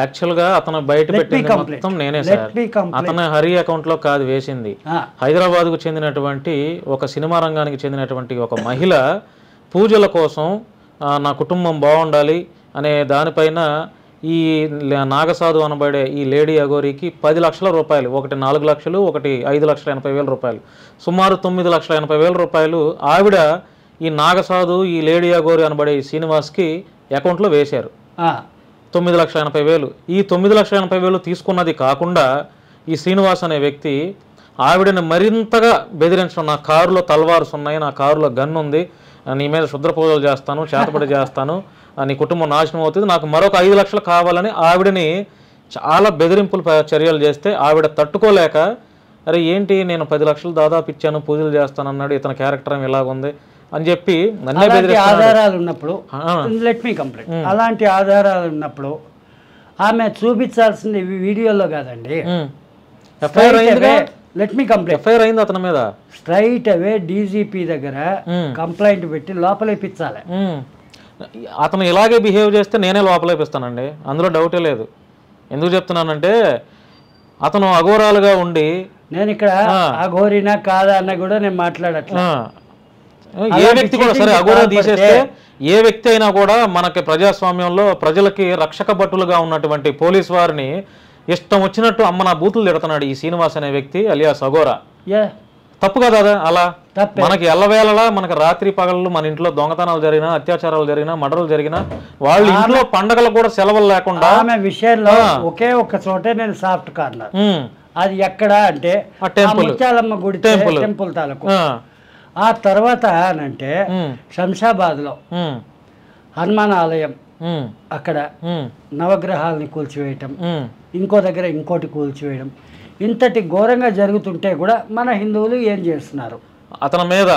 యాక్చువల్గా అతను బయట పెట్టింది మొత్తం నేనే సార్. అతను హరి అకౌంట్లో కాదు వేసింది. హైదరాబాద్కు చెందినటువంటి ఒక సినిమా రంగానికి చెందినటువంటి ఒక మహిళ పూజల కోసం నా కుటుంబం బాగుండాలి అనే దానిపైన ఈ నాగసాధు అనబడే ఈ లేడీ అఘోరికి 10 లక్షల రూపాయలు, ఒకటి 4 లక్షలు, ఒకటి 5,80,000 రూపాయలు, సుమారు 9,80,000 రూపాయలు ఆవిడ ఈ నాగసాధు ఈ లేడీ అఘోరి అనబడే ఈ శ్రీనివాస్కి అకౌంట్లో వేశారు. 9,80,000. ఈ 9,80,000 తీసుకున్నది కాకుండా ఈ శ్రీనివాస్ అనే వ్యక్తి ఆవిడని మరింతగా బెదిరించడం, నా కారులో తల్వార్స్ ఉన్నాయి, నా కారులో గన్ ఉంది, నీ మీద శుద్ర పూజలు చేస్తాను, చేతపడి చేస్తాను, నీ కుటుంబం నాశనం అవుతుంది, నాకు మరొక 5 లక్షలు కావాలని ఆవిడని చాలా బెదిరింపులు చర్యలు చేస్తే ఆవిడ తట్టుకోలేక, అరే ఏంటి నేను 10 లక్షలు దాదాపు ఇచ్చాను, పూజలు చేస్తాను అన్నాడు, ఇతని క్యారెక్టర్ ఇలాగుంది అని చెప్పి నన్నే ఆధారాలు ఉన్నప్పుడు లెట్ మీ కంప్లీట్. అలాంటి ఆధారాలు ఉన్నప్పుడు ఆమె చూపించాల్సింది వీడియోలో కాదండి, లెట్ మీ కంప్లీట్. ఎఫ్ఐఆర్ అయింది అతని మీద. స్ట్రైట్ అవే డీజీపీ దగ్గర కంప్లైంట్ పెట్టి లోపలేపించాలి. అతను ఇలాగే బిహేవ్ చేస్తే నేనే లోపలేపిస్తానండి, అందులో డౌటే లేదు. ఎందుకు చెప్తున్నానంటే అతను అఘోరాలుగా ఉండి, నేను ఇక్కడ అఘోరినా కాదా అన్న కూడా నేను మాట్లాడట్లా. ఏ వ్యక్తి కూడా సరే అఘోరా తీసేస్తే ఏ వ్యక్తి అయినా కూడా మనకి ప్రజాస్వామ్యంలో ప్రజలకి రక్షక భటులుగా ఉన్నటువంటి పోలీస్ వారిని ఇష్టం వచ్చినట్టు అమ్మ నా బూతులు తిడుతున్నాడు ఈ శ్రీనివాస్ అనే వ్యక్తి అలియాస్ అఘోరా. తప్పు కదా అలా? మనకి ఎల్లవేళలా మనకి రాత్రి పగళ్ళు మన ఇంట్లో దొంగతనాలు జరిగినా, అత్యాచారాలు జరిగినా, మర్డర్లు జరిగినా, వాళ్ళ ఇంట్లో పండగలు కూడా సెలవులు లేకుండా ఆమె విషయంలో ఒకే ఒక్క చోటే నేను సాఫ్ట్ కార్నర్. అది ఎక్కడ అంటే ముత్యాలమ్మ గుడి టెంపుల్ తాలూకు. ఆ తర్వాత అంటే శంషాబాద్లో హనుమాన్ ఆలయం, అక్కడ నవగ్రహాలని కూల్చివేయటం, ఇంకో దగ్గర ఇంకోటి కూల్చివేయడం, ఇంతటి ఘోరంగా జరుగుతుంటే కూడా మన హిందువులు ఏం చేస్తున్నారు? అతని మీద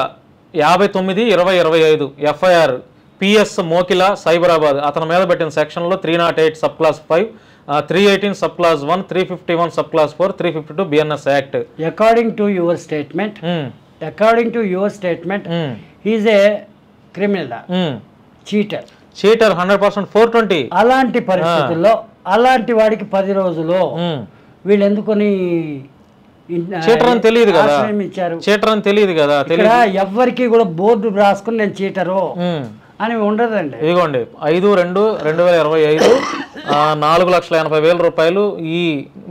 59/20/25 ఎఫ్ఐఆర్ పిఎస్ మోకిల సైబరాబాద్ అతని మీద పెట్టిన సెక్షన్లో 308 sub class 5, 318 sub class 1, 351 sub class 4, 352 BNS act. According to your statement he is a criminal, cheater 100%, 420. అలాంటి పరిస్థితుల్లో అలాంటి వాడికి 10 రోజులు వీళ్ళు ఎందుకొని చీటర్ అని తెలియదు కదా, చీటర్ అని తెలియదు కదా, ఎవ్వరికి కూడా బోర్డు రాసుకుని నేను చీటరు అని ఉండదండి. ఇదిగోండి 5/2/2025 4,80,000 రూపాయలు ఈ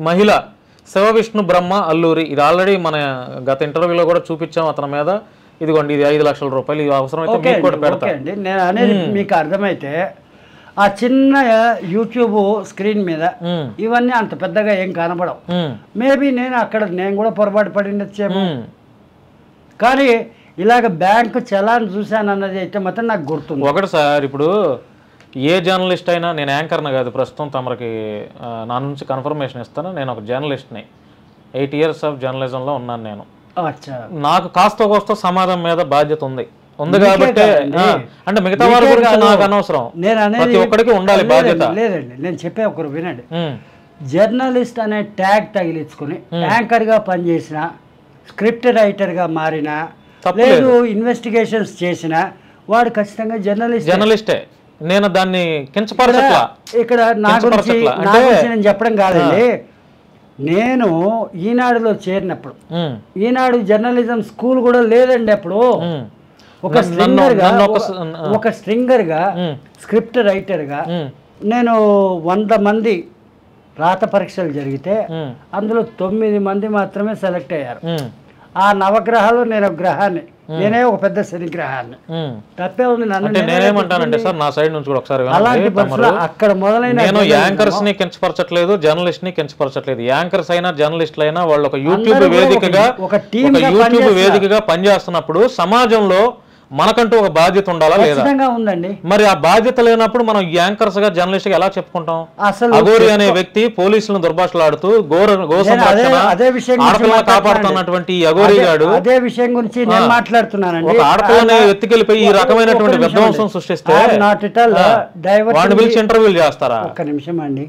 మహిళ శివ విష్ణు బ్రహ్మ అల్లూరి. ఇది ఆల్రెడీ మన గత ఇంటర్వ్యూలో కూడా చూపించాం అతని మీద. ఇదిగోండి ఇది 5 లక్షల రూపాయలు, ఇది అవసరమైతే మీకు కూడా పెడతాను. నేను అనేది మీకు అర్థమైతే ఆ చిన్న యూట్యూబ్ స్క్రీన్ మీద ఇవన్నీ అంత పెద్దగా ఏం కనపడవు. మేబీ నేను కూడా పొరపాటు పడిండొచ్చేమో, కానీ ఇలాగ బ్యాంకు చలాన్ చూశాను అన్నది అయితే మాత్రం నాకు గుర్తుంది. ఒకటి సార్, ఇప్పుడు ఏ జర్నలిస్ట్ అయినా, నేను యాంకర్ని కాదు ప్రస్తుతం, తమరికి నా నుంచి కన్ఫర్మేషన్ ఇస్తాను, నేను ఒక జర్నలిస్ట్ని, 8 years ఆఫ్ జర్నలిజంలో ఉన్నాను నేను. నాకు కాస్త కోస్త సమాజం మీద బాధ్యత ఉంది కాబట్టి, అంటే మిగతా వారి గురించి నాకు అనవసరం, ప్రతి ఒక్కరికి ఉండాలి బాధ్యత. లేదండి, నేను చెప్పే ఒకరు వినండి. జర్నలిస్ట్ అనే ట్యాగ్ తగిలించుకుని యాంకర్ గా పనిచేసిన, స్క్రిప్ట్ రైటర్ గా మారిన, లేదు ఇన్వెస్టిగేషన్స్ చేసిన వాడు ఖచ్చితంగా జర్నలిస్టే. నేను దాన్ని కించపరచట్లా. ఇక్కడ నా గురించి నేను చెప్పడం కాదండి. నేను ఈనాడులో చేరినప్పుడు, ఈనాడు జర్నలిజం స్కూల్ కూడా లేదండి అప్పుడు. ఒక స్ట్రింగర్ గా స్క్రిప్ట్ రైటర్ గా నేను 100 మంది రాత పరీక్షలు జరిగితే అందులో 9 మంది మాత్రమే సెలెక్ట్ అయ్యారు. ఆ నవగ్రహాలు నేను ఒక గ్రహాన్ని, నేనే ఒక పెద్ద శని గ్రహాన్ని. తప్పే ఉంది. నేనేమంటానంటే సార్, నా సైడ్ నుంచి కూడా ఒకసారి అలాంటి అక్కడ మొదలైన నేను యాంకర్స్ ని కించపరచట్లేదు, జర్నలిస్ట్ ని కించపరచట్లేదు. యాంకర్స్ అయినా జర్నలిస్టులు అయినా వాళ్ళు ఒక యూట్యూబ్ వేదికగా పనిచేస్తున్నప్పుడు సమాజంలో మనకంటూ ఒక బాధ్యత ఉండాలా లేదా? ఉందండి. మరి ఆ బాధ్యత లేనప్పుడు మనం యాంకర్స్ గా జర్నలిస్ట్ గా ఎలా చెప్పుకుంటాం? అఘోరి అనే వ్యక్తి పోలీసులను దుర్భాషలాడుతూ ఆడపిల్లని కాపాడుతున్నటువంటి అఘోరి గాడు అదే విషయం గురించి నేను మాట్లాడుతున్నానండి. ఒక ఆడపిల్లని ఎత్తుకెళ్ళిపోయి ఈ రకమైనటువంటి విధ్వంసం సృష్టిస్తే వాడిని పిలిచి ఇంటర్వ్యూలు చేస్తారా? ఒక్క నిమిషం అండి,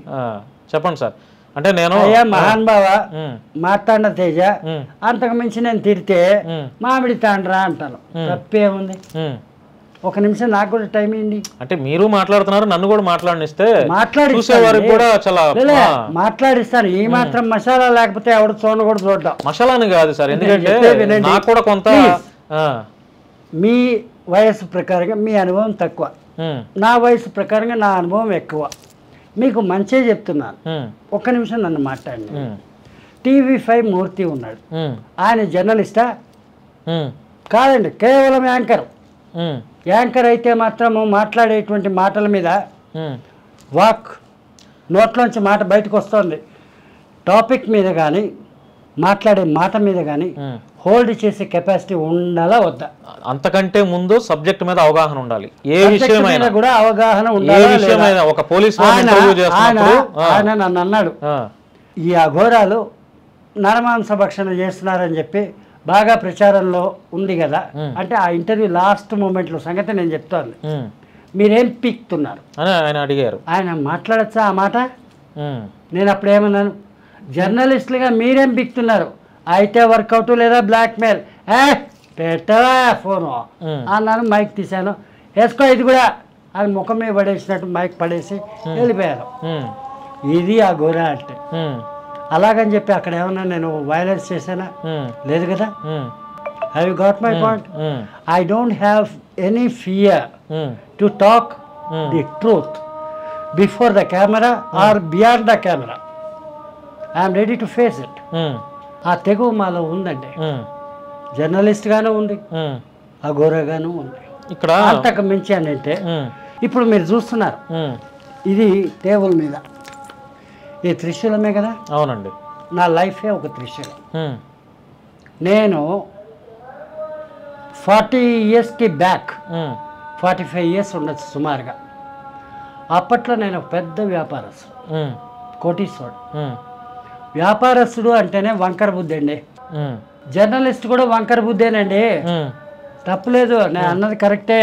చెప్పండి సార్. అంటే నేను మహాన్ బావ మార్తాండ తేజ అంతకు మించి నేను తిరితే మామిడి తాండ్రా అంటాను, తప్పేముంది? ఒక నిమిషం నాకు కూడా టైం ఏంటి అంటే మీరు మాట్లాడుతున్నారు, నన్ను కూడా మాట్లాడిస్తే చూసేవారికి కూడా చాలా మాట్లాడిస్తాను. ఈ మాత్రం మసాలా లేకపోతే ఎవడు చూడ కూడా చూద్దాం. మసాలాని కాదు సార్, ఎందుకంటే నాకు కూడా కొంత మీ వయసు ప్రకారంగా మీ అనుభవం తక్కువ, నా వయసు ప్రకారంగా నా అనుభవం ఎక్కువ. మీకు మంచిగా చెప్తున్నాను. ఒక్క నిమిషం నన్ను మాట్లాడండి. TV5 మూర్తి ఉన్నాడు, ఆయన జర్నలిస్టా? కాదండి, కేవలం యాంకర్. యాంకర్ అయితే మాత్రము మాట్లాడేటువంటి మాటల మీద వాక్ నోట్లోంచి మాట బయటకు వస్తుంది. టాపిక్ మీద కానీ మాట్లాడే మాట మీద కానీ హోల్డ్ చేసే కెపాసిటీ ఉండాలా వద్దా? అంతకంటే ముందు సబ్జెక్ట్ మీద అవగాహన ఉండాలి. ఏ విషయమైనా కూడా అవగాహన ఉండాలి. ఒక పోలీస్ ఆయన నన్ను అన్నాడు, ఈ అఘోరాలు నరమాంస భక్షణ చేస్తున్నారని చెప్పి బాగా ప్రచారంలో ఉంది కదా అంటే, ఆ ఇంటర్వ్యూ లాస్ట్ మూమెంట్లో సంగతి నేను చెప్తాను. మీరేం పీక్తున్నారు ఆయన అడిగారు. ఆయన మాట్లాడచ్చా ఆ మాట? నేను అప్పుడేమన్నాను, జర్నలిస్టులుగా మీరేం పీక్తున్నారు, అయితే వర్కౌట్ లేదా బ్లాక్మెయిల్ పెట్టవా ఫోను అన్నాను. మైక్ తీశాను, వేసుకో ఇది కూడా అని ముఖం మీద పడేసినట్టు మైక్ పడేసి వెళ్ళిపోయాను. ఇది ఆ గోర అంటే. అలాగని చెప్పి అక్కడ ఏమన్నా నేను వైలెన్స్ చేశానా? లేదు కదా. Have you got my point? I don't have any fear to talk the truth before the camera or beyond the camera. I'm ready to face it. ఆ తెగువ మాలో ఉందండి. జర్నలిస్ట్గాను ఉంది, అఘోరగాను ఉంది. ఇక్కడ అంతకు మించి అని అంటే ఇప్పుడు మీరు చూస్తున్నారు, ఇది టేబుల్ మీద ఈ త్రిశూలమే కదా. అవునండి, నా లైఫే ఒక త్రిశూలం. నేను 40 yearsకి బ్యాక్ 45 years ఉండొచ్చు సుమారుగా. అప్పట్లో నేను ఒక పెద్ద వ్యాపారస్తుడు, కోటీశ్వరుడు. వ్యాపారస్తుడు అంటేనే వంకర బుద్ధి అండి. జర్నలిస్ట్ కూడా వంకర బుద్ధేనండి, తప్పులేదు. నేను అన్నది కరెక్టే.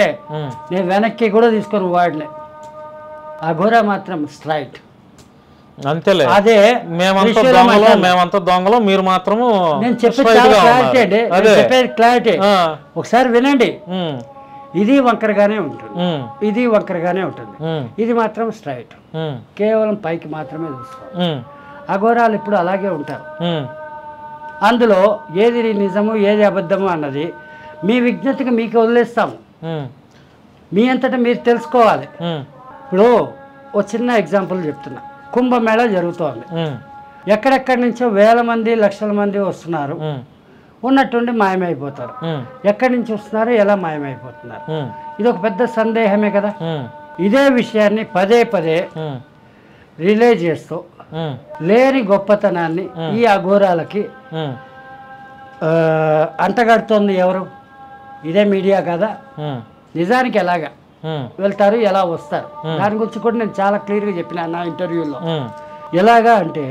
నేను వెనక్కి కూడా తీసుకొని వాడిని. అఘోర మాత్రం స్ట్రైట్. అంతేలే, అదే మేమంతా దొంగలు, మీరు మాత్రము. నేను చెప్పేది చాలా క్లారిటీ అండి, చెప్పేది క్లారిటీ. ఒకసారి వినండి. ఇది వంకరగానే ఉంటుంది, ఇది వంకరగానే ఉంటుంది, ఇది మాత్రం స్ట్రైట్. కేవలం పైకి మాత్రమే చూస్తాం. అఘోరాలు ఇప్పుడు అలాగే ఉంటారు. అందులో ఏది నిజము ఏది అబద్ధము అన్నది మీ విజ్ఞతకి మీకు వదిలేస్తాము. మీ అంతటా మీరు తెలుసుకోవాలి. ఇప్పుడు ఓ చిన్న ఎగ్జాంపుల్ చెప్తున్నా. కుంభమేళా జరుగుతోంది. ఎక్కడెక్కడి నుంచో వేల మంది లక్షల మంది వస్తున్నారు, ఉన్నట్టుండి మాయమైపోతారు. ఎక్కడి నుంచి వస్తున్నారు, ఎలా మాయమైపోతున్నారు, ఇది ఒక పెద్ద సందేహమే కదా. ఇదే విషయాన్ని పదే పదే రిలే చేస్తూ లేని గొప్పతనాన్ని ఈ అఘోరాలకి అంటగడుతోంది ఎవరు? ఇదే మీడియా కదా. నిజానికి ఎలాగా వెళ్తారు, ఎలా వస్తారు, దాని గురించి కూడా నేను చాలా క్లియర్గా చెప్పిన నా ఇంటర్వ్యూలో. ఎలాగా అంటే,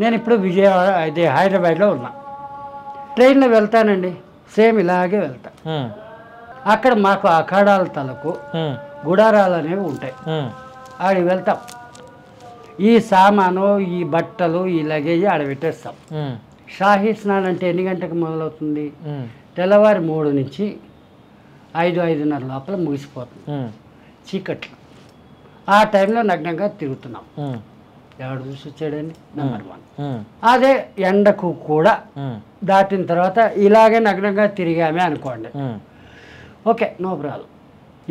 నేను ఇప్పుడు విజయవాడ అయితే హైదరాబాద్లో ఉన్నా. ట్రైన్లో వెళ్తానండి, సేమ్ ఇలాగే వెళ్తా. అక్కడ మాకు అఖాడాల తలకు గుడారాలు అనేవి ఉంటాయి. ఆడికి వెళ్తాం. ఈ సామాను, ఈ బట్టలు, ఈ లగేజ్ ఆడ పెట్టేస్తాం. షాహీ స్నానం అంటే ఎన్ని గంటలకు మొదలవుతుంది? తెల్లవారి 3 నుంచి 5-5:30 లోపల ముగిసిపోతుంది చీకట్లు. ఆ టైంలో నగ్నంగా తిరుగుతున్నాం. ఎవడు చూసి వచ్చాడండి? నెంబర్ 1. అదే ఎండకు కూడా దాటిన తర్వాత ఇలాగే నగ్నంగా తిరిగామే అనుకోండి, ఓకే, నో ప్రాబ్లం.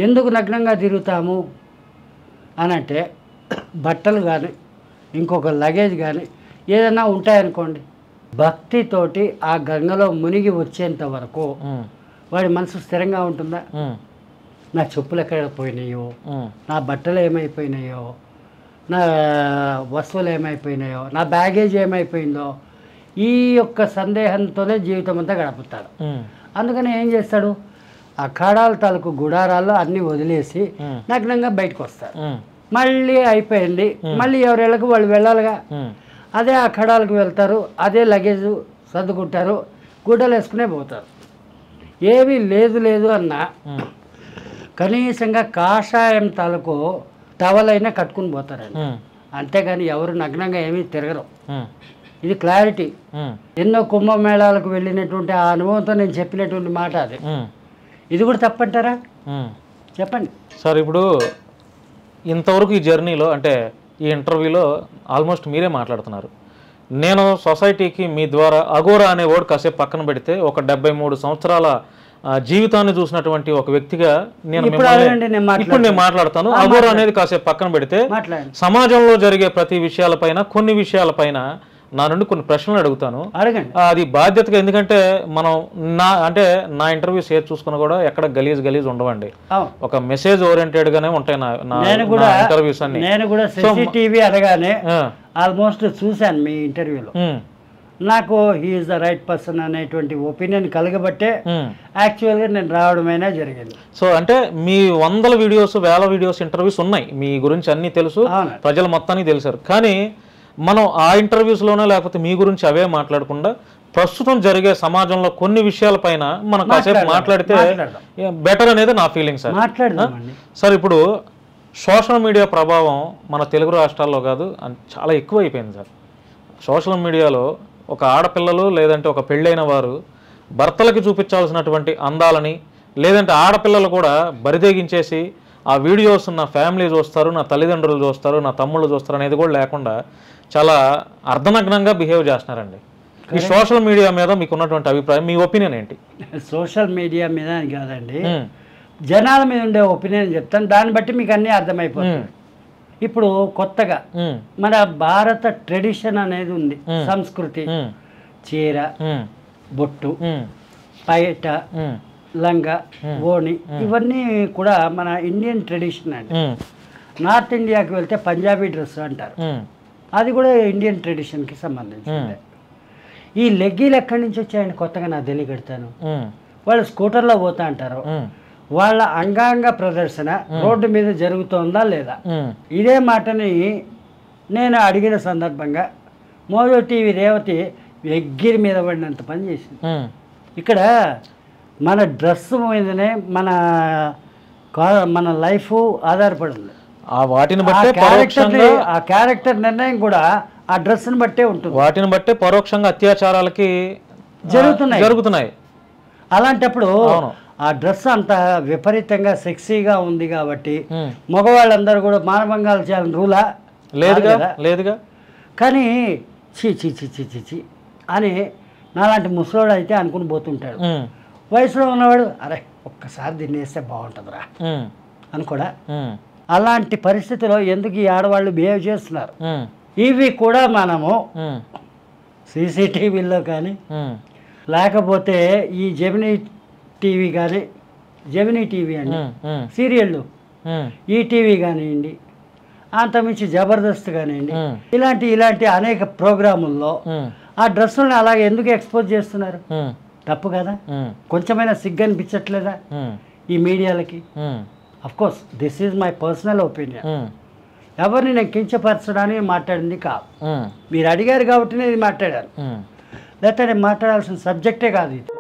ఎందుకు నగ్నంగా తిరుగుతాము అని అంటే, బట్టలు కానీ ఇంకొక లగేజ్ కానీ ఏదైనా ఉంటాయనుకోండి, భక్తితోటి ఆ గంగలో మునిగి వచ్చేంత వరకు వాడి మనసు స్థిరంగా ఉంటుందా? నా చెప్పులు ఎక్కడ పోయినాయో, నా బట్టలు ఏమైపోయినాయో, నా వస్తువులు ఏమైపోయినాయో, నా బ్యాగేజ్ ఏమైపోయిందో, ఈ యొక్క సందేహంతోనే జీవితం అంతా గడుపుతాడు. అందుకని ఏం చేస్తాడు? అఖాడాల తాలూకు గుడారాల్లో అన్నీ వదిలేసి నగ్నంగా బయటకు వస్తాడు. మళ్ళీ అయిపోయింది, మళ్ళీ ఎవరెళ్ళకు వాళ్ళు వెళ్ళాలిగా. అదే అఖాడాలకు వెళ్తారు, అదే లగేజ్ సర్దుకుంటారు, గుడ్డలు వేసుకునే పోతారు. ఏమీ లేదు అన్నా కనీసంగా కాషాయం తాలూకు టవలైనా కట్టుకుని పోతారండి. అంతేగాని ఎవరు నగ్నంగా ఏమీ తిరగరు. ఇది క్లారిటీ. ఎన్నో కుంభమేళాలకు వెళ్ళినటువంటి ఆ అనుభవంతో నేను చెప్పినటువంటి మాట అది. ఇది కూడా తప్పంటారా? చెప్పండి సార్. ఇప్పుడు ఇంతవరకు ఈ జర్నీలో అంటే ఈ ఇంటర్వ్యూలో ఆల్మోస్ట్ మీరే మాట్లాడుతున్నారు. నేను సొసైటీకి మీ ద్వారా అఘోరా అనే వర్డ్ కాసేపు పక్కన పెడితే ఒక 73 సంవత్సరాల జీవితాన్ని చూసినటువంటి ఒక వ్యక్తిగా ఇప్పుడు నేను మాట్లాడతాను. అఘోరా అనేది కాసేపు పక్కన పెడితే సమాజంలో జరిగే ప్రతి విషయాలపైన కొన్ని విషయాలపైన నా నుండి కొన్ని ప్రశ్నలు అడుగుతాను. అది బాధ్యతగా, ఎందుకంటే మనం నా ఇంటర్వ్యూ షేర్ చూసుకున్నా కూడా ఎక్కడ గలీజ్ ఉండవండి. ఒక మెసేజ్ ఓరియంటెడ్ గానే ఉంటాయి నా ఇంటర్వ్యూస్ అన్ని. నేను కూడా టీవీ అనగానే ఆల్మోస్ట్ చూశాను మీ ఇంటర్వ్యూలో. నాకు హీఈస్ ద రైట్ పర్సన్ అనేటువంటి ఒపీనియన్ కలగబట్టే యాక్చువల్గా నేను రావడమైనా జరిగింది. సో అంటే మీ 100 వీడియోస్ 1000 వీడియోస్ ఇంటర్వ్యూస్ ఉన్నాయి, మీ గురించి అన్ని తెలుసు, ప్రజలు మొత్తానికి తెలుసారు. కానీ మనం ఆ ఇంటర్వ్యూస్లోనే లేకపోతే మీ గురించి అవే మాట్లాడకుండా ప్రస్తుతం జరిగే సమాజంలో కొన్ని విషయాలపైన మనం కాసేపు మాట్లాడితే బెటర్ అనేది నా ఫీలింగ్ సార్. సార్, ఇప్పుడు సోషల్ మీడియా ప్రభావం మన తెలుగు రాష్ట్రాల్లో కాదు చాలా ఎక్కువ అయిపోయింది సార్. సోషల్ మీడియాలో ఒక ఆడపిల్లలు లేదంటే ఒక పెళ్ళైన వారు భర్తలకి చూపించాల్సినటువంటి అందాలని, లేదంటే ఆడపిల్లలు కూడా బరిదేగించేసి ఆ వీడియోస్ నా ఫ్యామిలీ చూస్తారు, నా తల్లిదండ్రులు చూస్తారు, నా తమ్ముళ్ళు చూస్తారు అనేది కూడా లేకుండా చాలా అర్ధనగ్నంగా బిహేవ్ చేస్తున్నారండి. ఈ సోషల్ మీడియా మీద మీకు ఉన్నటువంటి అభిప్రాయం, మీ ఒపీనియన్ ఏంటి? సోషల్ మీడియా మీద కాదండి, జనాల మీద ఉండే ఒపీనియన్ చెప్తాను, దాన్ని బట్టి మీకు అన్నీ అర్థమైపోతుంది. ఇప్పుడు కొత్తగా మన భారత ట్రెడిషన్ అనేది ఉంది, సంస్కృతి, చీర, బొట్టు, పైట, లంగా, ఓణి, ఇవన్నీ కూడా మన ఇండియన్ ట్రెడిషన్ అండి. నార్త్ ఇండియాకి వెళ్తే పంజాబీ డ్రెస్ అంటారు, అది కూడా ఇండియన్ ట్రెడిషన్కి సంబంధించింది. ఈ లెగ్గీలు ఎక్కడి నుంచి వచ్చాయండి కొత్తగా నాకు తెలియగడతాను. వాళ్ళు స్కూటర్లో పోతా అంటారు, వాళ్ళ అంగాంగ ప్రదర్శన రోడ్డు మీద జరుగుతుందా లేదా? ఇదే మాటని నేను అడిగిన సందర్భంగా మోజో టీవీ రేవతి ఎగ్గిరి మీద పడినంత పని చేసింది. ఇక్కడ మన డ్రెస్ మీదనే మన లైఫ్ ఆధారపడింది. ఆ క్యారెక్టర్ నిర్ణయం కూడా ఆ డ్రెస్ని బట్టే ఉంటుంది. వాటిని బట్టే పరోక్షంగా అత్యాచారాలకి జరుగుతున్నాయి. అలాంటప్పుడు ఆ డ్రెస్ అంత విపరీతంగా సెక్సీగా ఉంది కాబట్టి మగవాళ్ళందరూ కూడా మానభంగాలు చేయాలని రూలా లేదుగా. కానీ చీ చీ చీ చీ చీ చీ అని నాలాంటి ముసలోడు అయితే అనుకుని పోతుంటాడు. వయసులో ఉన్నవాడు అరే ఒక్కసారి దీన్ని వేస్తే బాగుంటుందిరా అనుకోడా. అలాంటి పరిస్థితిలో ఎందుకు ఈ ఆడవాళ్ళు బిహేవ్ చేస్తున్నారు? ఇవి కూడా మనము సీసీటీవీలో కానీ లేకపోతే ఈ జెమినీ టీవీ కానీ, జెమినీ టీవీ అండి సీరియళ్ళు, ఈ టీవీ కానివ్వండి, అంతమించి జబర్దస్త్ కానివ్వండి, ఇలాంటి అనేక ప్రోగ్రాముల్లో ఆ డ్రెస్సులను అలాగే ఎందుకు ఎక్స్పోజ్ చేస్తున్నారు? తప్పు కదా? కొంచెమైనా సిగ్గు అనిపించట్లేదా ఈ మీడియాలకి? Of course this is my personal opinion. ఎవరిని నేను కించపరచడానికి మాట్లాడింది కాదు, మీరు అడిగారు కాబట్టి నేను ఇది మాట్లాడాను, లేకపోతే నేను మాట్లాడాల్సిన సబ్జెక్టే కాదు ఇది.